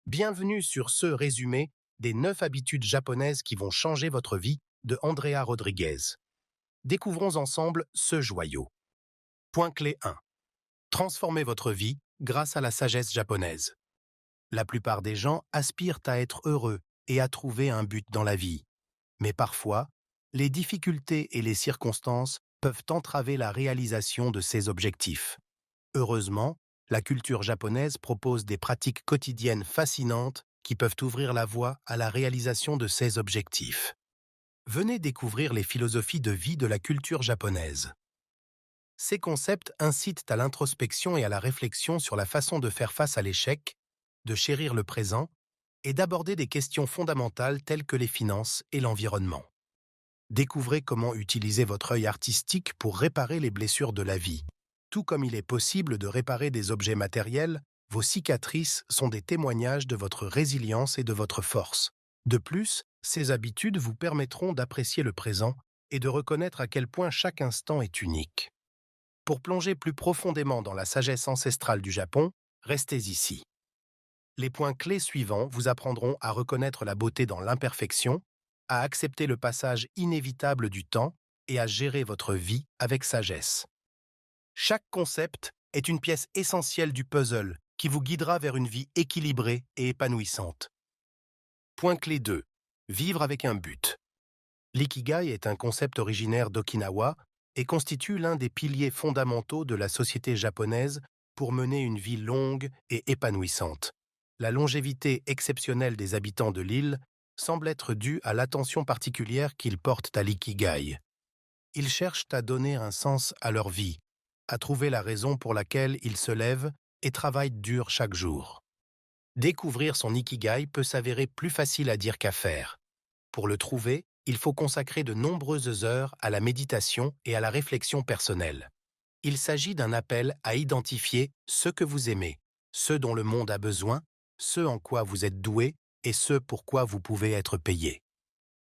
Bienvenue sur ce résumé des 9 habitudes japonaises qui vont changer votre vie de Andrea Rodriguez. Découvrons ensemble ce joyau. Point clé 1. Transformez votre vie grâce à la sagesse japonaise. La plupart des gens aspirent à être heureux et à trouver un but dans la vie. Mais parfois, les difficultés et les circonstances peuvent entraver la réalisation de ces objectifs. Heureusement, la culture japonaise propose des pratiques quotidiennes fascinantes qui peuvent ouvrir la voie à la réalisation de ces objectifs. Venez découvrir les philosophies de vie de la culture japonaise. Ces concepts incitent à l'introspection et à la réflexion sur la façon de faire face à l'échec, de chérir le présent et d'aborder des questions fondamentales telles que les finances et l'environnement. Découvrez comment utiliser votre œil artistique pour réparer les blessures de la vie. Tout comme il est possible de réparer des objets matériels, vos cicatrices sont des témoignages de votre résilience et de votre force. De plus, ces habitudes vous permettront d'apprécier le présent et de reconnaître à quel point chaque instant est unique. Pour plonger plus profondément dans la sagesse ancestrale du Japon, restez ici. Les points clés suivants vous apprendront à reconnaître la beauté dans l'imperfection, à accepter le passage inévitable du temps et à gérer votre vie avec sagesse. Chaque concept est une pièce essentielle du puzzle qui vous guidera vers une vie équilibrée et épanouissante. Point clé 2. Vivre avec un but. L'ikigai est un concept originaire d'Okinawa et constitue l'un des piliers fondamentaux de la société japonaise pour mener une vie longue et épanouissante. La longévité exceptionnelle des habitants de l'île semble être due à l'attention particulière qu'ils portent à l'ikigai. Ils cherchent à donner un sens à leur vie, à trouver la raison pour laquelle ils se lèvent et travaillent dur chaque jour. Découvrir son ikigai peut s'avérer plus facile à dire qu'à faire. Pour le trouver, il faut consacrer de nombreuses heures à la méditation et à la réflexion personnelle. Il s'agit d'un appel à identifier ce que vous aimez, ce dont le monde a besoin, ce en quoi vous êtes doué et ce pour quoi vous pouvez être payé.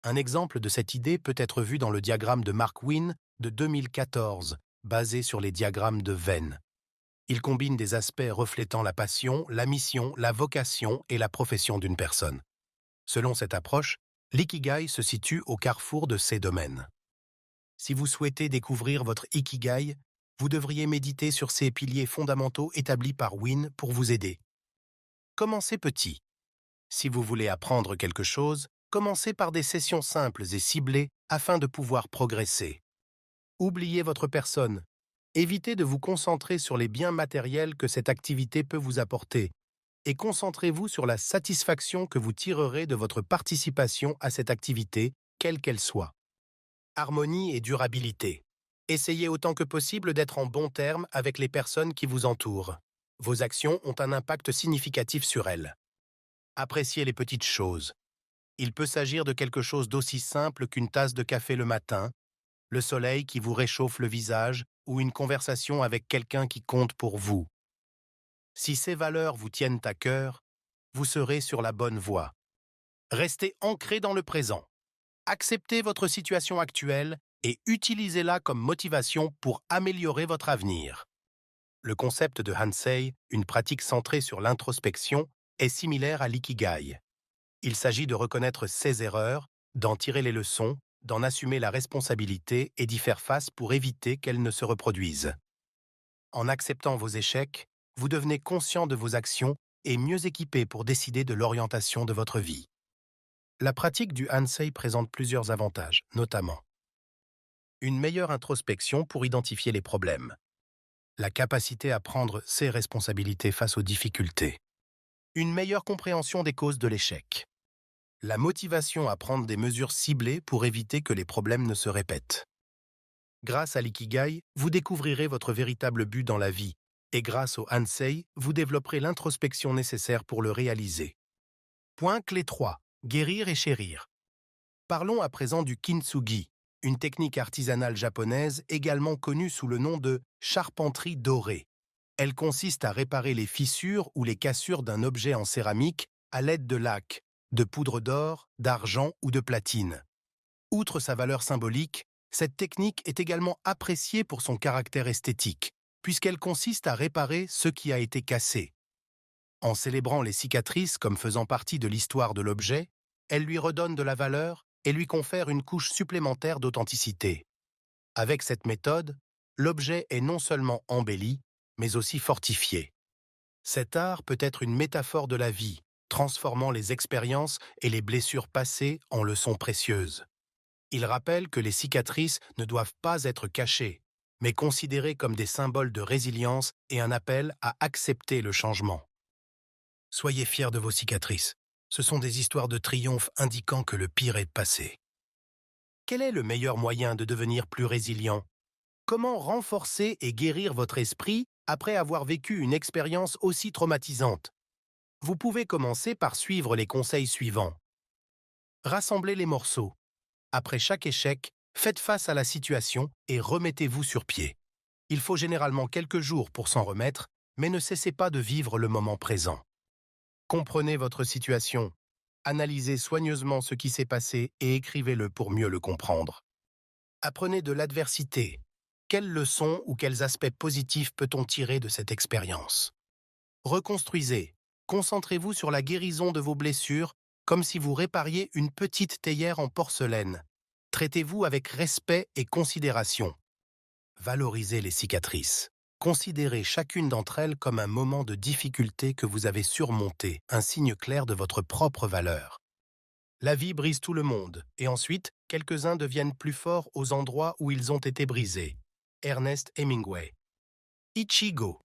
Un exemple de cette idée peut être vu dans le diagramme de Mark Wynne de 2014, basé sur les diagrammes de Venn. Il combine des aspects reflétant la passion, la mission, la vocation et la profession d'une personne. Selon cette approche, l'ikigai se situe au carrefour de ces domaines. Si vous souhaitez découvrir votre ikigai, vous devriez méditer sur ces piliers fondamentaux établis par Wynne pour vous aider. Commencez petit. Si vous voulez apprendre quelque chose, commencez par des sessions simples et ciblées afin de pouvoir progresser. Oubliez votre personne. Évitez de vous concentrer sur les biens matériels que cette activité peut vous apporter et concentrez-vous sur la satisfaction que vous tirerez de votre participation à cette activité, quelle qu'elle soit. Harmonie et durabilité. Essayez autant que possible d'être en bons termes avec les personnes qui vous entourent. Vos actions ont un impact significatif sur elles. Appréciez les petites choses. Il peut s'agir de quelque chose d'aussi simple qu'une tasse de café le matin, le soleil qui vous réchauffe le visage ou une conversation avec quelqu'un qui compte pour vous. Si ces valeurs vous tiennent à cœur, vous serez sur la bonne voie. Restez ancré dans le présent. Acceptez votre situation actuelle et utilisez-la comme motivation pour améliorer votre avenir. Le concept de Hansei, une pratique centrée sur l'introspection, est similaire à l'ikigai. Il s'agit de reconnaître ses erreurs, d'en tirer les leçons, d'en assumer la responsabilité et d'y faire face pour éviter qu'elles ne se reproduisent. En acceptant vos échecs, vous devenez conscient de vos actions et mieux équipé pour décider de l'orientation de votre vie. La pratique du Hansei présente plusieurs avantages, notamment une meilleure introspection pour identifier les problèmes, la capacité à prendre ses responsabilités face aux difficultés, une meilleure compréhension des causes de l'échec, la motivation à prendre des mesures ciblées pour éviter que les problèmes ne se répètent. Grâce à l'ikigai, vous découvrirez votre véritable but dans la vie, et grâce au Hansei, vous développerez l'introspection nécessaire pour le réaliser. Point clé 3. Guérir et chérir. Parlons à présent du kintsugi, une technique artisanale japonaise également connue sous le nom de charpenterie dorée. Elle consiste à réparer les fissures ou les cassures d'un objet en céramique à l'aide de laque, de poudre d'or, d'argent ou de platine. Outre sa valeur symbolique, cette technique est également appréciée pour son caractère esthétique, puisqu'elle consiste à réparer ce qui a été cassé. En célébrant les cicatrices comme faisant partie de l'histoire de l'objet, elles lui redonnent de la valeur et lui confèrent une couche supplémentaire d'authenticité. Avec cette méthode, l'objet est non seulement embelli, mais aussi fortifié. Cet art peut être une métaphore de la vie, transformant les expériences et les blessures passées en leçons précieuses. Il rappelle que les cicatrices ne doivent pas être cachées, mais considérées comme des symboles de résilience et un appel à accepter le changement. Soyez fiers de vos cicatrices. Ce sont des histoires de triomphe indiquant que le pire est passé. Quel est le meilleur moyen de devenir plus résilient? Comment renforcer et guérir votre esprit après avoir vécu une expérience aussi traumatisante? Vous pouvez commencer par suivre les conseils suivants. Rassemblez les morceaux. Après chaque échec, faites face à la situation et remettez-vous sur pied. Il faut généralement quelques jours pour s'en remettre, mais ne cessez pas de vivre le moment présent. Comprenez votre situation. Analysez soigneusement ce qui s'est passé et écrivez-le pour mieux le comprendre. Apprenez de l'adversité. Quelles leçons ou quels aspects positifs peut-on tirer de cette expérience? Reconstruisez. Concentrez-vous sur la guérison de vos blessures comme si vous répariez une petite théière en porcelaine. Traitez-vous avec respect et considération. Valorisez les cicatrices. Considérez chacune d'entre elles comme un moment de difficulté que vous avez surmonté, un signe clair de votre propre valeur. La vie brise tout le monde, et ensuite, quelques-uns deviennent plus forts aux endroits où ils ont été brisés. Ernest Hemingway. Ichigo.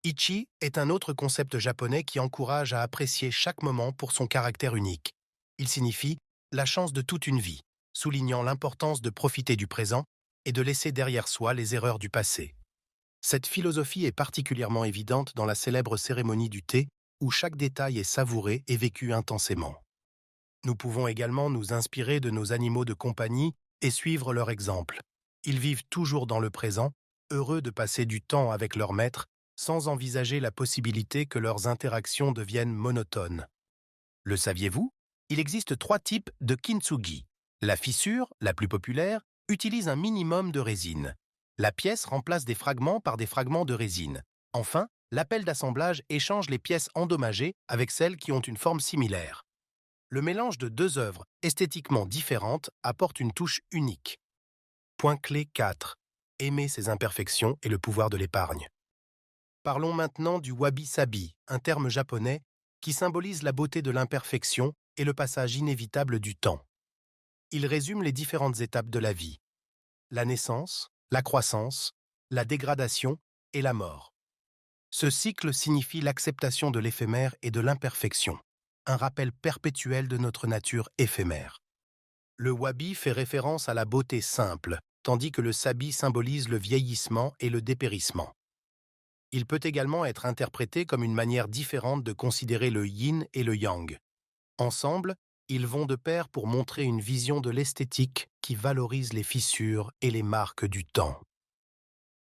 Ichi est un autre concept japonais qui encourage à apprécier chaque moment pour son caractère unique. Il signifie la chance de toute une vie, soulignant l'importance de profiter du présent et de laisser derrière soi les erreurs du passé. Cette philosophie est particulièrement évidente dans la célèbre cérémonie du thé, où chaque détail est savouré et vécu intensément. Nous pouvons également nous inspirer de nos animaux de compagnie et suivre leur exemple. Ils vivent toujours dans le présent, heureux de passer du temps avec leur maître, sans envisager la possibilité que leurs interactions deviennent monotones. Le saviez-vous? Il existe 3 types de kintsugi. La fissure, la plus populaire, utilise un minimum de résine. La pièce remplace des fragments par des fragments de résine. Enfin, l'appel d'assemblage échange les pièces endommagées avec celles qui ont une forme similaire. Le mélange de 2 œuvres esthétiquement différentes apporte une touche unique. Point clé 4. Aimer ses imperfections et le pouvoir de l'épargne. Parlons maintenant du wabi-sabi, un terme japonais qui symbolise la beauté de l'imperfection et le passage inévitable du temps. Il résume les différentes étapes de la vie. La naissance, la croissance, la dégradation et la mort. Ce cycle signifie l'acceptation de l'éphémère et de l'imperfection, un rappel perpétuel de notre nature éphémère. Le wabi fait référence à la beauté simple, tandis que le sabi symbolise le vieillissement et le dépérissement. Il peut également être interprété comme une manière différente de considérer le yin et le yang. Ensemble, ils vont de pair pour montrer une vision de l'esthétique qui valorise les fissures et les marques du temps.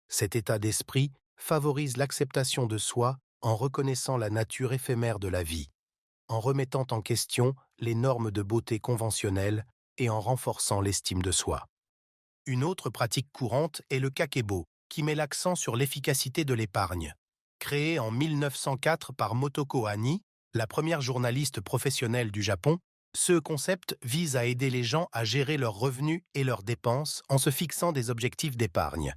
Cet état d'esprit favorise l'acceptation de soi en reconnaissant la nature éphémère de la vie, en remettant en question les normes de beauté conventionnelles et en renforçant l'estime de soi. Une autre pratique courante est le kakebo, qui met l'accent sur l'efficacité de l'épargne. Créé en 1904 par Motoko Hani, la première journaliste professionnelle du Japon, ce concept vise à aider les gens à gérer leurs revenus et leurs dépenses en se fixant des objectifs d'épargne.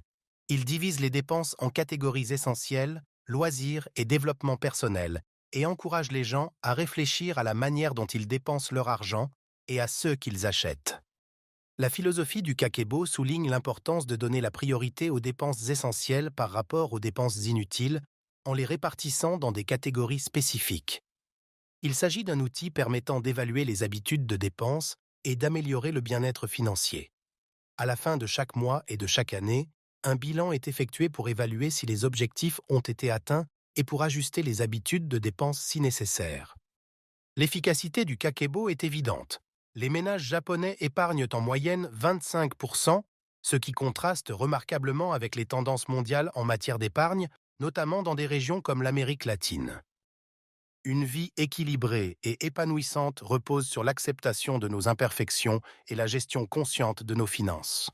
Il divise les dépenses en catégories essentielles, loisirs et développement personnel, et encourage les gens à réfléchir à la manière dont ils dépensent leur argent et à ceux qu'ils achètent. La philosophie du kakebo souligne l'importance de donner la priorité aux dépenses essentielles par rapport aux dépenses inutiles, en les répartissant dans des catégories spécifiques. Il s'agit d'un outil permettant d'évaluer les habitudes de dépenses et d'améliorer le bien-être financier. À la fin de chaque mois et de chaque année, un bilan est effectué pour évaluer si les objectifs ont été atteints et pour ajuster les habitudes de dépenses si nécessaire. L'efficacité du kakebo est évidente. Les ménages japonais épargnent en moyenne 25%, ce qui contraste remarquablement avec les tendances mondiales en matière d'épargne, notamment dans des régions comme l'Amérique latine. Une vie équilibrée et épanouissante repose sur l'acceptation de nos imperfections et la gestion consciente de nos finances.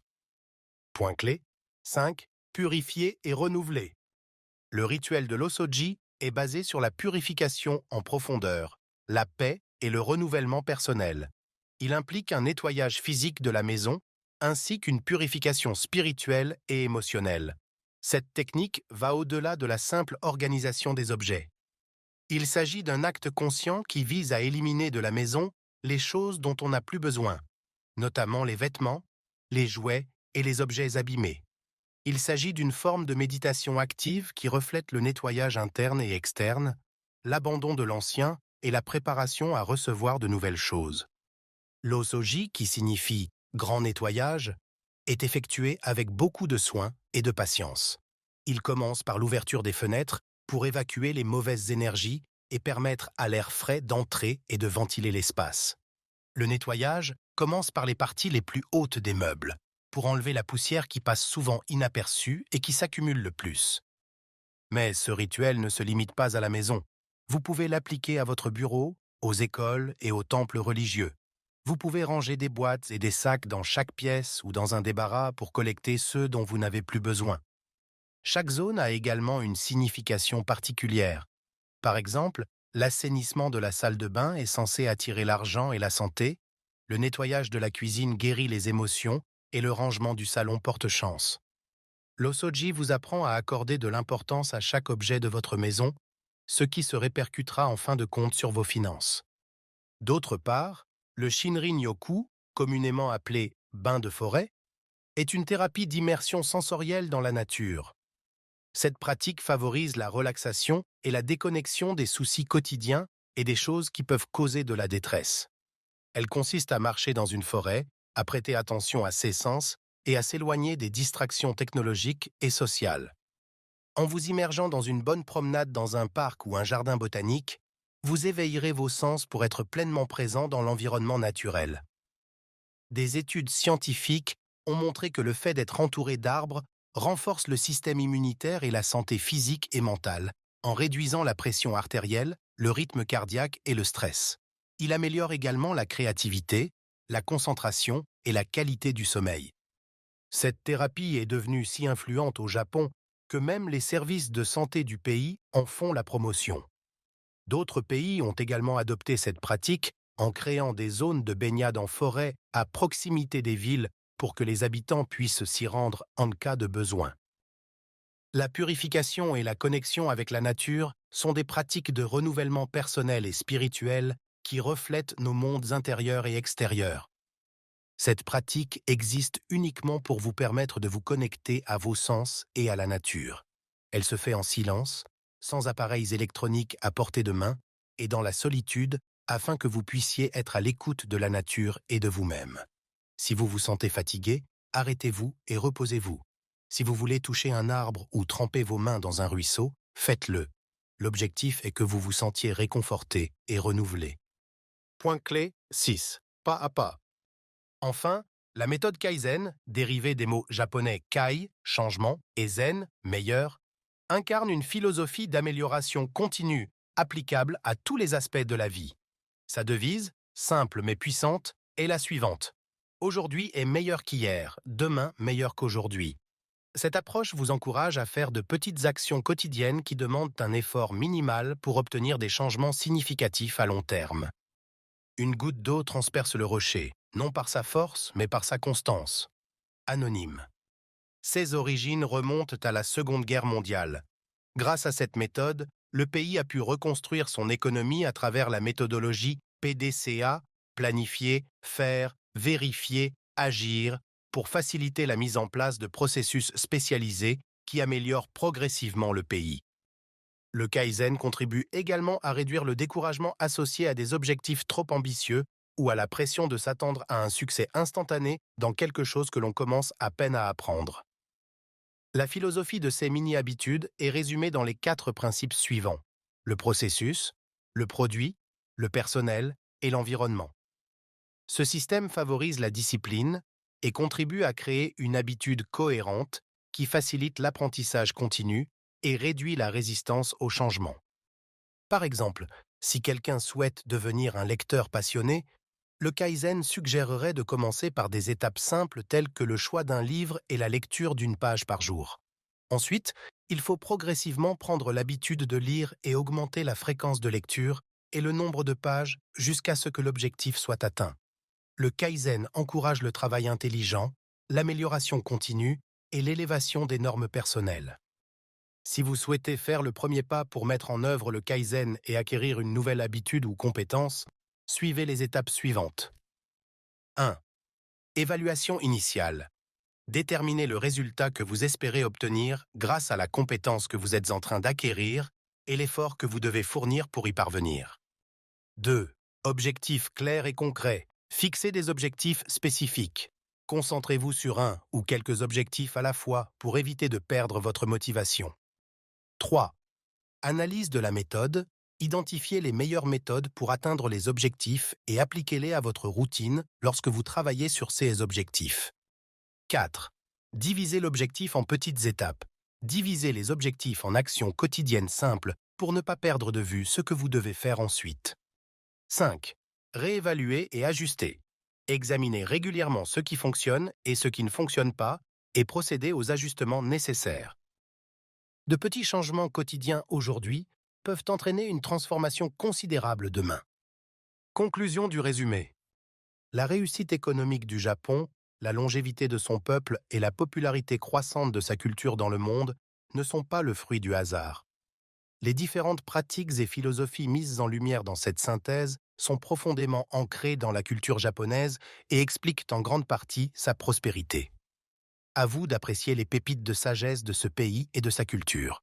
Point clé 5. Purifier et renouveler. Le rituel de l'Osoji est basé sur la purification en profondeur, la paix et le renouvellement personnel. Il implique un nettoyage physique de la maison ainsi qu'une purification spirituelle et émotionnelle. Cette technique va au-delà de la simple organisation des objets. Il s'agit d'un acte conscient qui vise à éliminer de la maison les choses dont on n'a plus besoin, notamment les vêtements, les jouets et les objets abîmés. Il s'agit d'une forme de méditation active qui reflète le nettoyage interne et externe, l'abandon de l'ancien et la préparation à recevoir de nouvelles choses. L'osoji, qui signifie « grand nettoyage », est effectué avec beaucoup de soin et de patience. Il commence par l'ouverture des fenêtres pour évacuer les mauvaises énergies et permettre à l'air frais d'entrer et de ventiler l'espace. Le nettoyage commence par les parties les plus hautes des meubles, pour enlever la poussière qui passe souvent inaperçue et qui s'accumule le plus. Mais ce rituel ne se limite pas à la maison. Vous pouvez l'appliquer à votre bureau, aux écoles et aux temples religieux. Vous pouvez ranger des boîtes et des sacs dans chaque pièce ou dans un débarras pour collecter ceux dont vous n'avez plus besoin. Chaque zone a également une signification particulière. Par exemple, l'assainissement de la salle de bain est censé attirer l'argent et la santé, le nettoyage de la cuisine guérit les émotions et le rangement du salon porte chance. L'Osoji vous apprend à accorder de l'importance à chaque objet de votre maison, ce qui se répercutera en fin de compte sur vos finances. D'autre part, le Shinrin-yoku, communément appelé bain de forêt, est une thérapie d'immersion sensorielle dans la nature. Cette pratique favorise la relaxation et la déconnexion des soucis quotidiens et des choses qui peuvent causer de la détresse. Elle consiste à marcher dans une forêt, à prêter attention à ses sens et à s'éloigner des distractions technologiques et sociales. En vous immergeant dans une bonne promenade dans un parc ou un jardin botanique, vous éveillerez vos sens pour être pleinement présent dans l'environnement naturel. Des études scientifiques ont montré que le fait d'être entouré d'arbres renforce le système immunitaire et la santé physique et mentale, en réduisant la pression artérielle, le rythme cardiaque et le stress. Il améliore également la créativité, la concentration et la qualité du sommeil. Cette thérapie est devenue si influente au Japon que même les services de santé du pays en font la promotion. D'autres pays ont également adopté cette pratique en créant des zones de baignade en forêt à proximité des villes pour que les habitants puissent s'y rendre en cas de besoin. La purification et la connexion avec la nature sont des pratiques de renouvellement personnel et spirituel qui reflètent nos mondes intérieurs et extérieurs. Cette pratique existe uniquement pour vous permettre de vous connecter à vos sens et à la nature. Elle se fait en silence, sans appareils électroniques à portée de main et dans la solitude afin que vous puissiez être à l'écoute de la nature et de vous-même. Si vous vous sentez fatigué, arrêtez-vous et reposez-vous. Si vous voulez toucher un arbre ou tremper vos mains dans un ruisseau, faites-le. L'objectif est que vous vous sentiez réconforté et renouvelé. Point clé 6. Pas à pas. Enfin, la méthode Kaizen, dérivée des mots japonais kai, changement, et zen, meilleur, incarne une philosophie d'amélioration continue, applicable à tous les aspects de la vie. Sa devise, simple mais puissante, est la suivante. Aujourd'hui est meilleur qu'hier, demain meilleur qu'aujourd'hui. Cette approche vous encourage à faire de petites actions quotidiennes qui demandent un effort minimal pour obtenir des changements significatifs à long terme. Une goutte d'eau transperce le rocher, non par sa force, mais par sa constance. Anonyme. Ses origines remontent à la Seconde Guerre mondiale. Grâce à cette méthode, le pays a pu reconstruire son économie à travers la méthodologie PDCA, planifier, faire, vérifier, agir, pour faciliter la mise en place de processus spécialisés qui améliorent progressivement le pays. Le Kaizen contribue également à réduire le découragement associé à des objectifs trop ambitieux ou à la pression de s'attendre à un succès instantané dans quelque chose que l'on commence à peine à apprendre. La philosophie de ces mini-habitudes est résumée dans les 4 principes suivants: le processus, le produit, le personnel et l'environnement. Ce système favorise la discipline et contribue à créer une habitude cohérente qui facilite l'apprentissage continu et réduit la résistance au changement. Par exemple, si quelqu'un souhaite devenir un lecteur passionné, le Kaizen suggérerait de commencer par des étapes simples telles que le choix d'un livre et la lecture d'une page par jour. Ensuite, il faut progressivement prendre l'habitude de lire et augmenter la fréquence de lecture et le nombre de pages jusqu'à ce que l'objectif soit atteint. Le Kaizen encourage le travail intelligent, l'amélioration continue et l'élévation des normes personnelles. Si vous souhaitez faire le premier pas pour mettre en œuvre le Kaizen et acquérir une nouvelle habitude ou compétence, suivez les étapes suivantes. 1. Évaluation initiale. Déterminez le résultat que vous espérez obtenir grâce à la compétence que vous êtes en train d'acquérir et l'effort que vous devez fournir pour y parvenir. 2. Objectifs clairs et concrets. Fixez des objectifs spécifiques. Concentrez-vous sur un ou quelques objectifs à la fois pour éviter de perdre votre motivation. 3. Analyse de la méthode. Identifiez les meilleures méthodes pour atteindre les objectifs et appliquez-les à votre routine lorsque vous travaillez sur ces objectifs. 4. Divisez l'objectif en petites étapes. Divisez les objectifs en actions quotidiennes simples pour ne pas perdre de vue ce que vous devez faire ensuite. 5. Réévaluer et ajuster. Examinez régulièrement ce qui fonctionne et ce qui ne fonctionne pas et procédez aux ajustements nécessaires. De petits changements quotidiens aujourd'hui peuvent entraîner une transformation considérable demain. Conclusion du résumé. La réussite économique du Japon, la longévité de son peuple et la popularité croissante de sa culture dans le monde ne sont pas le fruit du hasard. Les différentes pratiques et philosophies mises en lumière dans cette synthèse sont profondément ancrées dans la culture japonaise et expliquent en grande partie sa prospérité. À vous d'apprécier les pépites de sagesse de ce pays et de sa culture.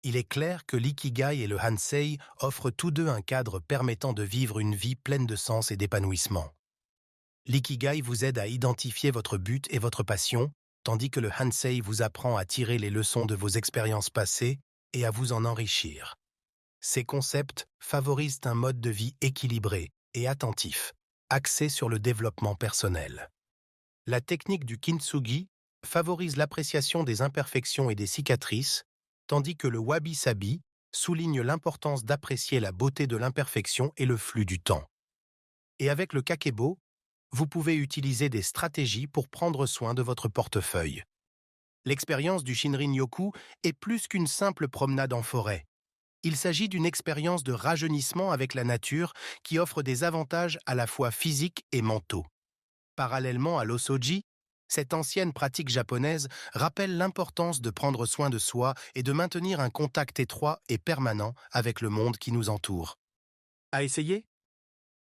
Il est clair que l'ikigai et le hansei offrent tous deux un cadre permettant de vivre une vie pleine de sens et d'épanouissement. L'ikigai vous aide à identifier votre but et votre passion, tandis que le hansei vous apprend à tirer les leçons de vos expériences passées et à vous en enrichir. Ces concepts favorisent un mode de vie équilibré et attentif, axé sur le développement personnel. La technique du kintsugi favorise l'appréciation des imperfections et des cicatrices, tandis que le wabi-sabi souligne l'importance d'apprécier la beauté de l'imperfection et le flux du temps. Et avec le kakebo, vous pouvez utiliser des stratégies pour prendre soin de votre portefeuille. L'expérience du Shinrin-yoku est plus qu'une simple promenade en forêt. Il s'agit d'une expérience de rajeunissement avec la nature qui offre des avantages à la fois physiques et mentaux. Parallèlement à l'osoji, cette ancienne pratique japonaise rappelle l'importance de prendre soin de soi et de maintenir un contact étroit et permanent avec le monde qui nous entoure. À essayer ?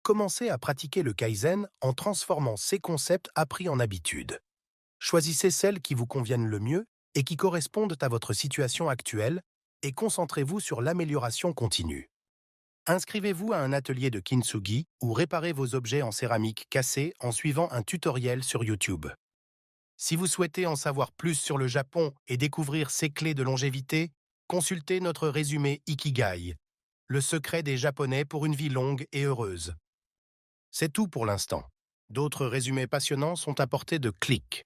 Commencez à pratiquer le Kaizen en transformant ces concepts appris en habitudes. Choisissez celles qui vous conviennent le mieux et qui correspondent à votre situation actuelle et concentrez-vous sur l'amélioration continue. Inscrivez-vous à un atelier de kintsugi ou réparez vos objets en céramique cassés en suivant un tutoriel sur YouTube. Si vous souhaitez en savoir plus sur le Japon et découvrir ses clés de longévité, consultez notre résumé Ikigai, le secret des Japonais pour une vie longue et heureuse. C'est tout pour l'instant. D'autres résumés passionnants sont à portée de clic.